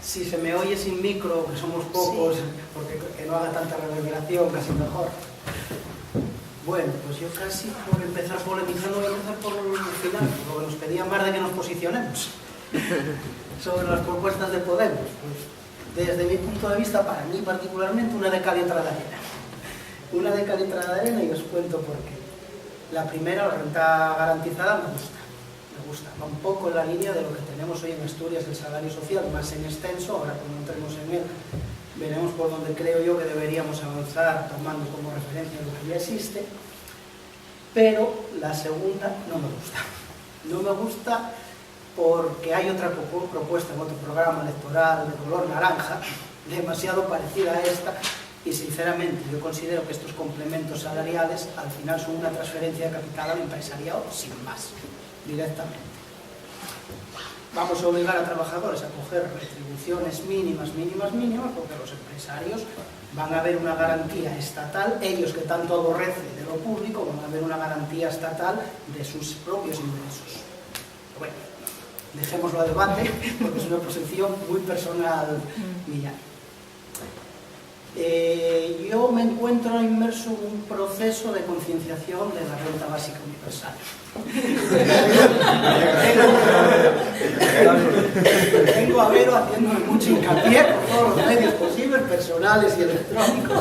Si se me oye sin micro, que somos pocos, porque que no haga tanta reverberación, casi mejor. Bueno, pues yo casi por empezar polemizando voy a empezar por el final, porque nos pedían más de que nos posicionemos sobre las propuestas de Podemos. Pues, desde mi punto de vista, para mí particularmente, una de cal y otra de arena. Una de cal y otra de arena, y os cuento por qué. La primera, la renta garantizada, me gusta. Va un poco en la línea de lo que tenemos hoy en Asturias, el salario social, más en extenso. Ahora cuando entremos en él veremos por dónde creo yo que deberíamos avanzar, tomando como referencia lo que ya existe. Pero la segunda no me gusta. No me gusta porque hay otra propuesta en otro programa electoral de color naranja, demasiado parecida a esta, y sinceramente yo considero que estos complementos salariales al final son una transferencia de capital al empresariado sin más. Directamente. Vamos a obligar a trabajadores a coger retribuciones mínimas, porque los empresarios van a ver una garantía estatal, ellos que tanto aborrecen de lo público, van a ver una garantía estatal de sus propios ingresos. Bueno, dejémoslo a debate, porque es una posición muy personal mía. Yo me encuentro inmerso en un proceso de concienciación de la renta básica universal. Tengo a Vero haciéndome mucho hincapié por todos los medios posibles, personales y electrónicos,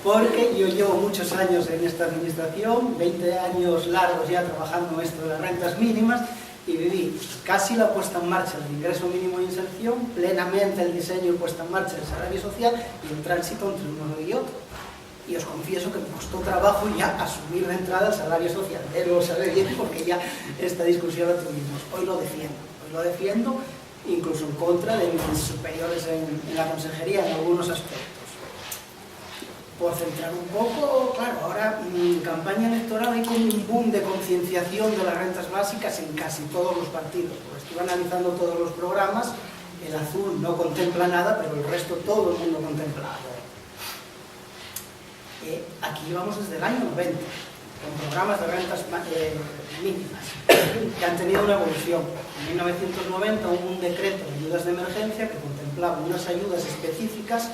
porque yo llevo muchos años en esta administración, 20 años largos ya trabajando en esto de las rentas mínimas, y viví casi la puesta en marcha del ingreso mínimo de inserción, plenamente el diseño y puesta en marcha del salario social y el tránsito entre uno y otro. Y os confieso que me costó trabajo ya asumir de entrada el salario social, pero lo sabré bien porque ya esta discusión la tuvimos. Hoy lo defiendo incluso en contra de mis superiores en la consejería en algunos aspectos. Por centrar un poco, claro, ahora en campaña electoral hay como un boom de concienciación de las rentas básicas en casi todos los partidos. Porque estuve analizando todos los programas, el azul no contempla nada, pero el resto todo el mundo contempla. Aquí vamos desde el año 90, con programas de rentas mínimas, que han tenido una evolución. En 1990 hubo un decreto de ayudas de emergencia que contemplaba unas ayudas específicas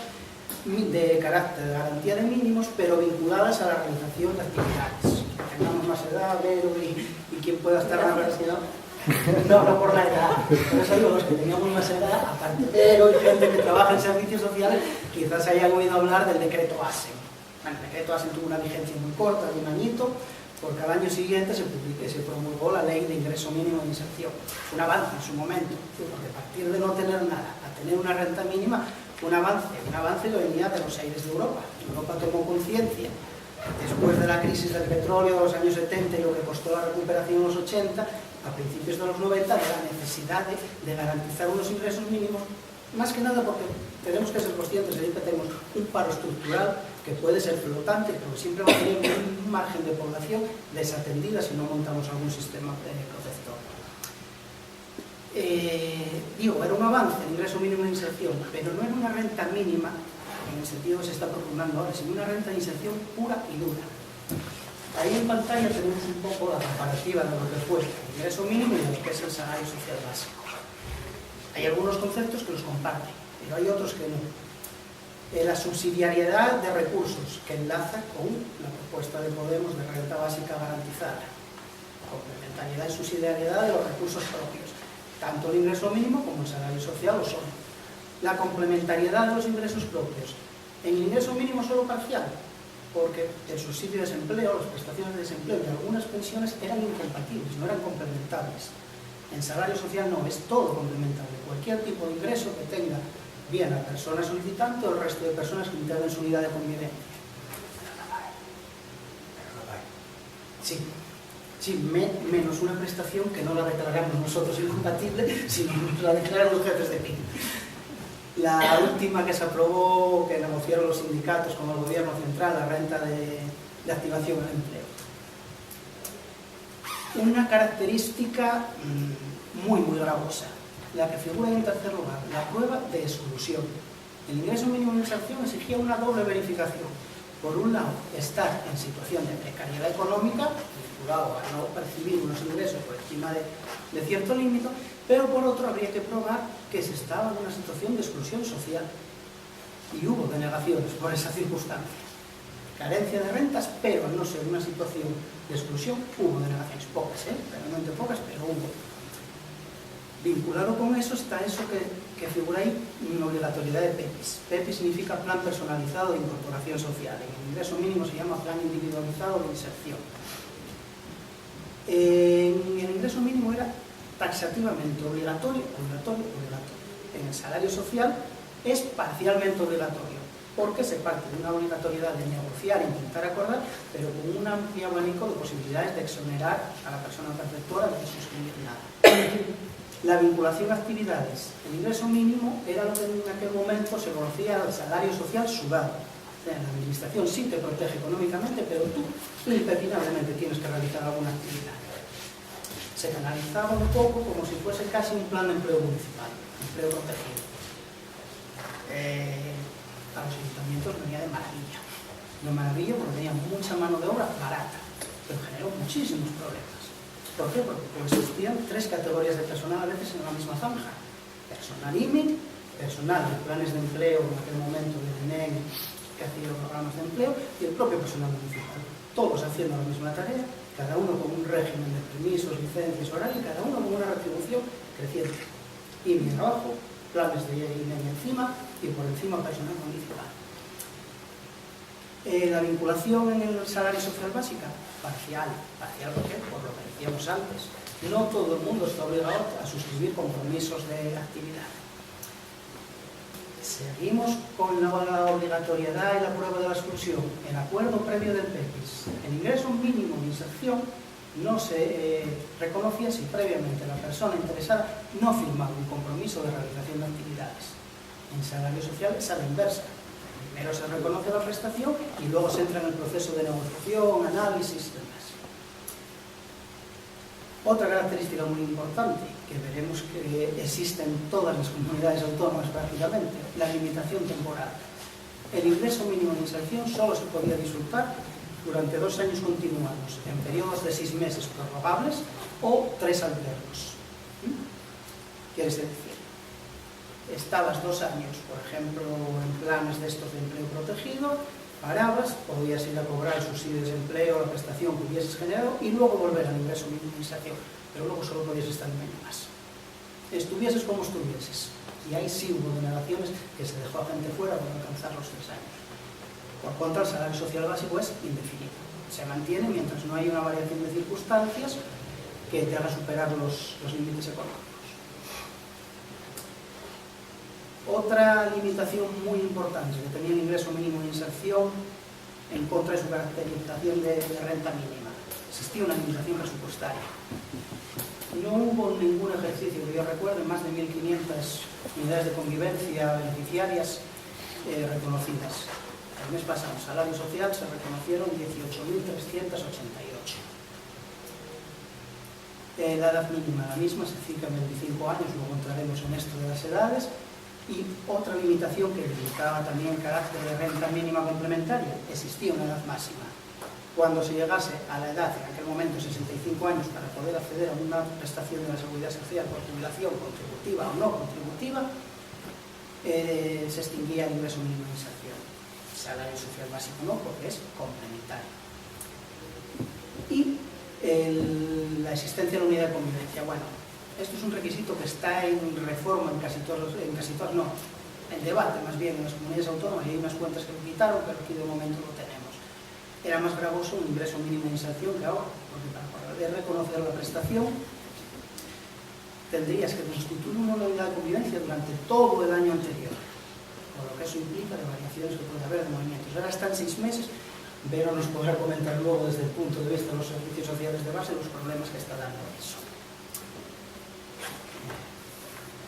de carácter de garantía de mínimos, pero vinculadas a la realización de actividades. Tengamos más edad, Vero y quien pueda estar más relacionado. No por la edad, por eso digo, los que teníamos más edad, aparte de Vero y gente que trabaja en servicios sociales, quizás hayan oído hablar del decreto ASEN. Bueno, el decreto ASEN tuvo una vigencia muy corta, de un añito, porque al año siguiente se promulgó la ley de ingreso mínimo de inserción. Fue un avance en su momento, porque a partir de no tener nada a tener una renta mínima, un avance que venía de los aires de Europa. Europa tomó conciencia, después de la crisis del petróleo de los años 70 y lo que costó la recuperación en los 80, a principios de los 90, de la necesidad de garantizar unos ingresos mínimos, más que nada porque tenemos que ser conscientes de que tenemos un paro estructural que puede ser flotante, pero siempre va a tener un margen de población desatendida si no montamos algún sistema protector. Era un avance el ingreso mínimo de inserción, pero no era una renta mínima en el sentido que se está procurando ahora, sino una renta de inserción pura y dura. Ahí en pantalla tenemos un poco la comparativa de lo que fue el ingreso mínimo y lo que es el salario social básico. Hay algunos conceptos que los comparten, pero hay otros que no. La subsidiariedad de recursos, que enlaza con la propuesta de Podemos de renta básica garantizada. Complementariedad y subsidiariedad de los recursos propios. Tanto el ingreso mínimo como el salario social lo son. La complementariedad de los ingresos propios. En el ingreso mínimo solo parcial, porque el subsidio de desempleo, las prestaciones de desempleo y algunas pensiones eran incompatibles, no eran complementables. En salario social no, es todo complementario. Cualquier tipo de ingreso que tenga bien la persona solicitante o el resto de personas que integren su unidad de convivencia. Sí, menos una prestación que no la declaramos nosotros incompatible, sino la declaran los jefes de PIB. La última que se aprobó, que negociaron los sindicatos con el gobierno central, la renta de activación al empleo. Una característica muy gravosa, la que figura en tercer lugar, la prueba de exclusión. El ingreso mínimo de inserción exigía una doble verificación. Por un lado, estar en situación de precariedad económica, vinculado a no percibir unos ingresos por encima de cierto límite, pero por otro habría que probar que se estaba en una situación de exclusión social y hubo denegaciones por esa circunstancia. Carencia de rentas, pero al no ser una situación de exclusión, hubo denegaciones, pocas, realmente pocas, pero hubo. Vinculado con eso está eso que figura ahí, una obligatoriedad de PEPIs. PEPIs significa Plan Personalizado de Incorporación Social. En el ingreso mínimo se llama Plan Individualizado de Inserción. En el ingreso mínimo era taxativamente obligatorio. En el salario social es parcialmente obligatorio, porque se parte de una obligatoriedad de negociar e intentar acordar, pero con un amplio abanico de posibilidades de exonerar a la persona perceptora de suscribir nada. La vinculación a actividades. El ingreso mínimo era lo que en aquel momento se conocía el salario social sudado. O sea, la administración sí te protege económicamente, pero tú impepinablemente tienes que realizar alguna actividad. Se canalizaba un poco como si fuese casi un plan de empleo municipal, empleo protegido. Para los ayuntamientos venía de maravilla. De maravilla porque tenía mucha mano de obra barata, pero generó muchísimos problemas. ¿Por qué? Porque existían tres categorías de personal a veces en la misma zanja. Personal IMI, personal de planes de empleo en aquel momento del INEM que hacía los programas de empleo y el propio personal municipal. Todos haciendo la misma tarea, cada uno con un régimen de permisos, licencias, horarios y cada uno con una retribución creciente. IMI abajo, planes de INEM encima y por encima personal municipal. La vinculación en el salario social básica, parcial. ¿Parcial por qué? Por lo que decíamos antes. No todo el mundo está obligado a suscribir compromisos de actividad. Seguimos con la obligatoriedad y la prueba de la exclusión. El acuerdo previo del PEPIs. El ingreso mínimo de inserción no se reconocía si previamente la persona interesada no firmaba un compromiso de realización de actividades. En salario social es a la inversa. Primero se reconoce la prestación y luego se entra en el proceso de negociación, análisis y demás. Otra característica muy importante que veremos que existe en todas las comunidades autónomas prácticamente, la limitación temporal. El ingreso mínimo de inserción solo se podía disfrutar durante 2 años continuados, en periodos de 6 meses prorrogables o 3 alternos. ¿Quiere decir? Estabas 2 años, por ejemplo, en planes de estos de empleo protegido, parabas, podías ir a cobrar el subsidio de desempleo, la prestación que hubieses generado y luego volver al ingreso mínimo de inserción, pero luego solo podías estar un año más. Estuvieses como estuvieses, y ahí sí hubo denegaciones que se dejó a gente fuera por alcanzar los 3 años. Por contra, el salario social básico es indefinido, se mantiene mientras no hay una variación de circunstancias que te haga superar los límites económicos. Otra limitación muy importante que tenía el ingreso mínimo de inserción en contra de su caracterización de renta mínima. Existía una limitación presupuestaria. No hubo ningún ejercicio que yo recuerde, más de 1.500 unidades de convivencia beneficiarias reconocidas. El mes pasado, en salario social, se reconocieron 18.388. La edad mínima, la misma, se fija en 25 años, luego entraremos en esto de las edades. Y otra limitación que limitaba también el carácter de renta mínima complementaria, existía una edad máxima. Cuando se llegase a la edad, en aquel momento 65 años, para poder acceder a una prestación de la seguridad social por jubilación contributiva o no contributiva, se extinguía el ingreso mínimo de inserción. Salario social básico no, porque es complementario. Y la existencia de la unidad de convivencia. Bueno, esto es un requisito que está en reforma en casi todas, no, en debate más bien en las comunidades autónomas, y hay unas cuentas que lo quitaron, pero aquí de momento lo tenemos. Era más gravoso un ingreso mínimo de inserción que ahora, porque para poder reconocer la prestación tendrías que constituir una unidad de convivencia durante todo el año anterior, con lo que eso implica de variaciones que puede haber de movimientos. Ahora están 6 meses, pero nos podrá comentar luego desde el punto de vista de los servicios sociales de base los problemas que está dando eso.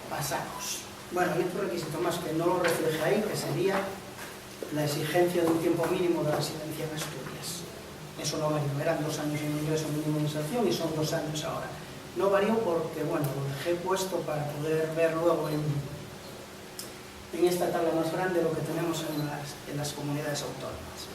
Pasamos. Bueno, hay otro requisito más que no lo refleja ahí, que sería la exigencia de un tiempo mínimo de residencia en Asturias. Eso no varió, eran 2 años en ingreso mínimo de inserción y son 2 años ahora. No varió porque, bueno, lo dejé puesto para poder ver luego en esta tabla más grande lo que tenemos en las comunidades autónomas.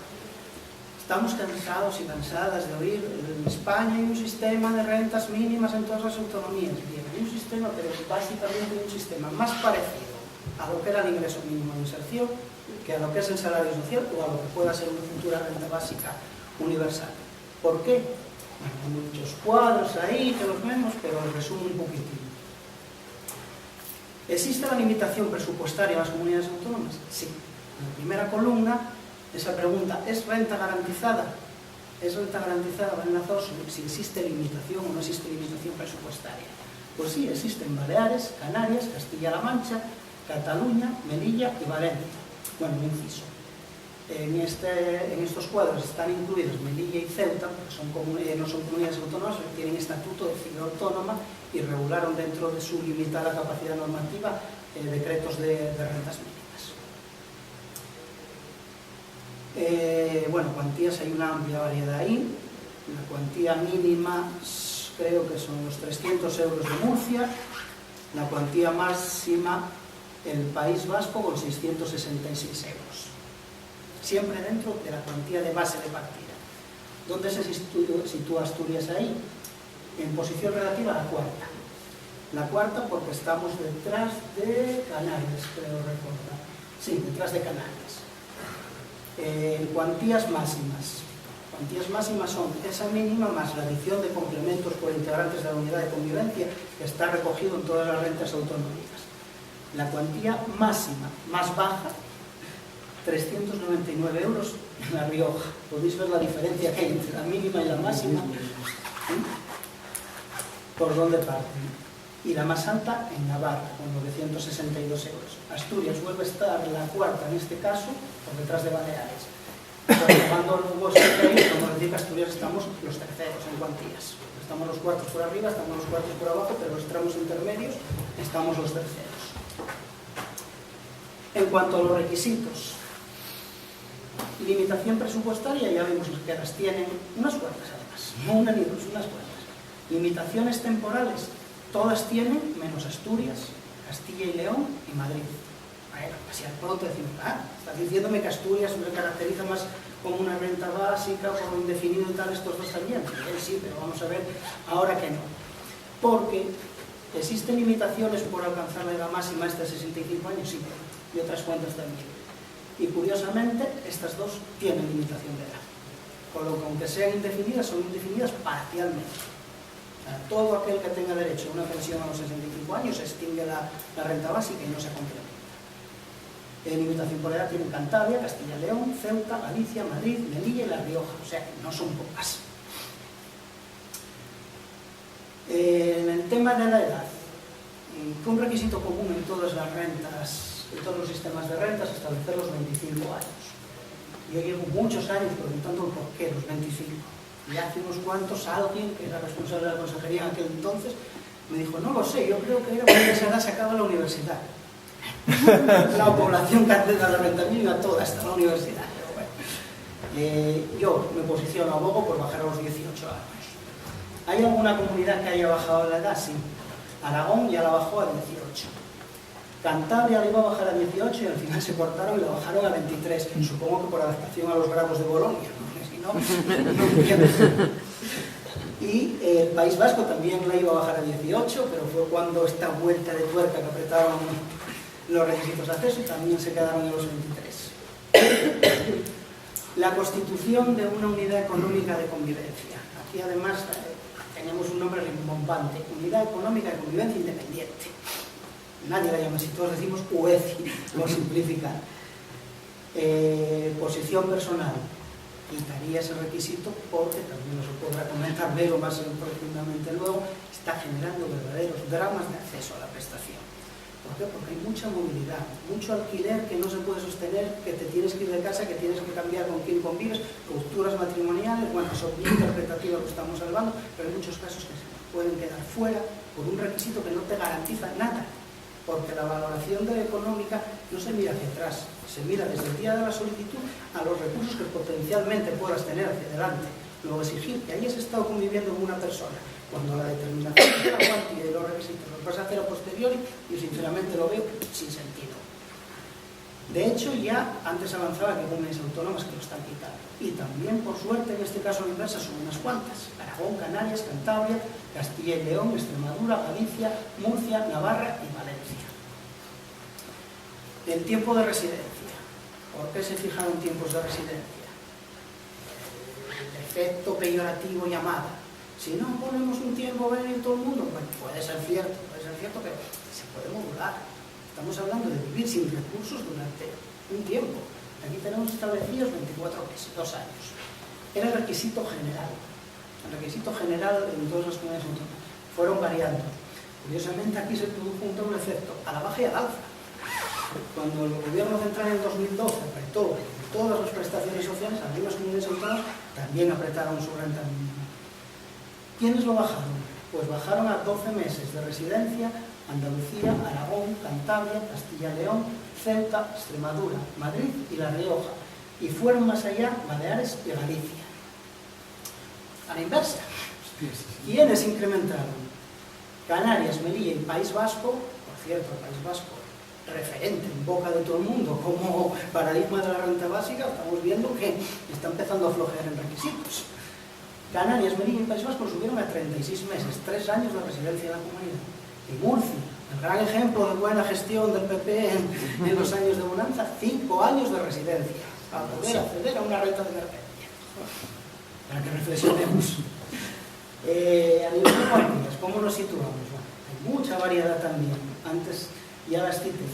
Estamos cansados y cansadas de oír en España hay un sistema de rentas mínimas en todas las autonomías. Bien, hay un sistema, pero básicamente un sistema más parecido a lo que era el ingreso mínimo de inserción que a lo que es el salario social o a lo que pueda ser una futura renta básica universal. ¿Por qué? Bueno, hay muchos cuadros ahí que los vemos, pero os resumo un poquitín. ¿Existe la limitación presupuestaria en las comunidades autónomas? Sí. En la primera columna, esa pregunta, ¿es renta garantizada? ¿Es renta garantizada, Benazoso? Si existe limitación o no existe limitación presupuestaria. Pues sí, existen Baleares, Canarias, Castilla-La Mancha, Cataluña, Melilla y Valencia. Bueno, un inciso. En estos cuadros están incluidos Melilla y Ceuta, porque no son comunidades autónomas, tienen estatuto de ciudad autónoma y regularon dentro de su limitada capacidad normativa decretos de rentas mínimas. Bueno, cuantías hay una amplia variedad ahí. La cuantía mínima creo que son los 300 euros de Murcia, la cuantía máxima el País Vasco con 666 euros. Siempre dentro de la cuantía de base de partida. ¿Dónde se sitúa Asturias ahí? En posición relativa a la cuarta. La cuarta porque estamos detrás de Canarias, creo recordar. Sí, detrás de Canarias. Cuantías máximas. Cuantías máximas son esa mínima más la adición de complementos por integrantes de la unidad de convivencia que está recogido en todas las rentas autonómicas. La cuantía máxima más baja, 399 euros en La Rioja. Podéis ver la diferencia que hay entre la mínima y la máxima. ¿Por dónde parten? Y la más alta en Navarra, con 962 euros. Asturias vuelve a estar la cuarta en este caso, por detrás de Baleares. Cuando luego se cae, como decir que Asturias estamos los terceros en cuantías. Estamos los cuartos por arriba, estamos los cuartos por abajo, pero los tramos intermedios estamos los terceros. En cuanto a los requisitos, limitación presupuestaria, ya vimos que las tienen unas cuantas además, no una ni dos, unas cuantas. Limitaciones temporales, todas tienen, menos Asturias, Castilla y León y Madrid. Bueno, así al pronto decimos, estás diciéndome que Asturias se caracteriza más como una renta básica, como indefinido y tal, estos dos también. Sí, pero vamos a ver ahora que no. Porque existen limitaciones por alcanzar la edad máxima hasta 65 años, sí, y otras cuantas también. Y curiosamente, estas dos tienen limitación de edad. Con lo que aunque sean indefinidas, son indefinidas parcialmente. O sea, todo aquel que tenga derecho a una pensión a los 65 años se extingue la renta básica y no se complementa. Limitación por edad tienen Cantabria, Castilla y León, Ceuta, Galicia, Madrid, Melilla y La Rioja. O sea, no son pocas. En el tema de la edad, fue un requisito común en todas las rentas, en todos los sistemas de rentas, establecer los 25 años. Yo llevo muchos años preguntando por qué los 25. Y hace unos cuantos alguien, que era responsable de la consejería en aquel entonces, me dijo, no lo sé, yo creo que era porque esa edad se acaba la universidad. La población que accede a la renta mínima toda hasta la universidad. Pero bueno, yo me posiciono, abogo por bajar a los 18 años. ¿Hay alguna comunidad que haya bajado la edad? Sí. Aragón ya la bajó a 18. Cantabria la iba a bajar a 18 y al final se cortaron y la bajaron a 23. Supongo que por adaptación a los grados de Bolonia, porque si no, no entiendo. Y el País Vasco también la iba a bajar a 18, pero fue cuando esta vuelta de tuerca que apretaban los requisitos de acceso y también se quedaron en los 23. La constitución de una unidad económica de convivencia. Aquí además tenemos un nombre rimbombante, Unidad Económica de Convivencia Independiente. Nadie la llama así, todos decimos UECI, por simplificar. Posición personal. Quitaría ese requisito porque, también nos lo podrá comentar Vero más profundamente luego, está generando verdaderos dramas de acceso a la prestación. ¿Por qué? Porque hay mucha movilidad, mucho alquiler que no se puede sostener, que te tienes que ir de casa, que tienes que cambiar con quién convives, rupturas matrimoniales, bueno, son bien interpretativas lo estamos hablando, pero hay muchos casos que se pueden quedar fuera por un requisito que no te garantiza nada, porque la valoración de la económica no se mira hacia atrás, se mira desde el día de la solicitud a los recursos que potencialmente puedas tener hacia adelante. Luego exigir que hayas estado conviviendo con una persona, cuando la determinación de la cuantía y los requisitos los vas a hacer a posteriori, yo sinceramente lo veo sin sentido. De hecho, ya antes avanzaba que hay comunidades autónomas que lo están quitando. Y también, por suerte, en este caso a la inversa, son unas cuantas. Aragón, Canarias, Cantabria, Castilla y León, Extremadura, Galicia, Murcia, Navarra y Valencia. El tiempo de residencia. ¿Por qué se fijaron tiempos de residencia? El efecto peyorativo llamada. Si no ponemos un tiempo a venir todo el mundo, bueno, puede ser cierto, pero se puede modular. Estamos hablando de vivir sin recursos durante un tiempo. Aquí tenemos establecidos 24 meses, 2 años. Era el requisito general. El requisito general en todas las comunidades autónomas. Fueron variando. Curiosamente aquí se produjo un efecto a la baja y al alza. Cuando el gobierno central en 2012 apretó todas las prestaciones sociales, algunas comunidades autónomas también apretaron su renta mínima. ¿Quiénes lo bajaron? Pues bajaron a 12 meses de residencia Andalucía, Aragón, Cantabria, Castilla y León, Ceuta, Extremadura, Madrid y La Rioja. Y fueron más allá Baleares y Galicia. A la inversa. ¿Quiénes incrementaron? Canarias, Melilla y País Vasco. Por cierto, el País Vasco, referente en boca de todo el mundo como paradigma de la renta básica, estamos viendo que está empezando a flojear en requisitos. Canarias, Melilla y País Vasco subieron a 36 meses, 3 años de residencia en la comunidad. Y Murcia, el gran ejemplo de buena gestión del PP en los años de bonanza, 5 años de residencia para poder acceder a una renta de emergencia. Para que reflexionemos. A nivel de cuantías, ¿cómo nos situamos? Bueno, hay mucha variedad también. Antes ya las cité.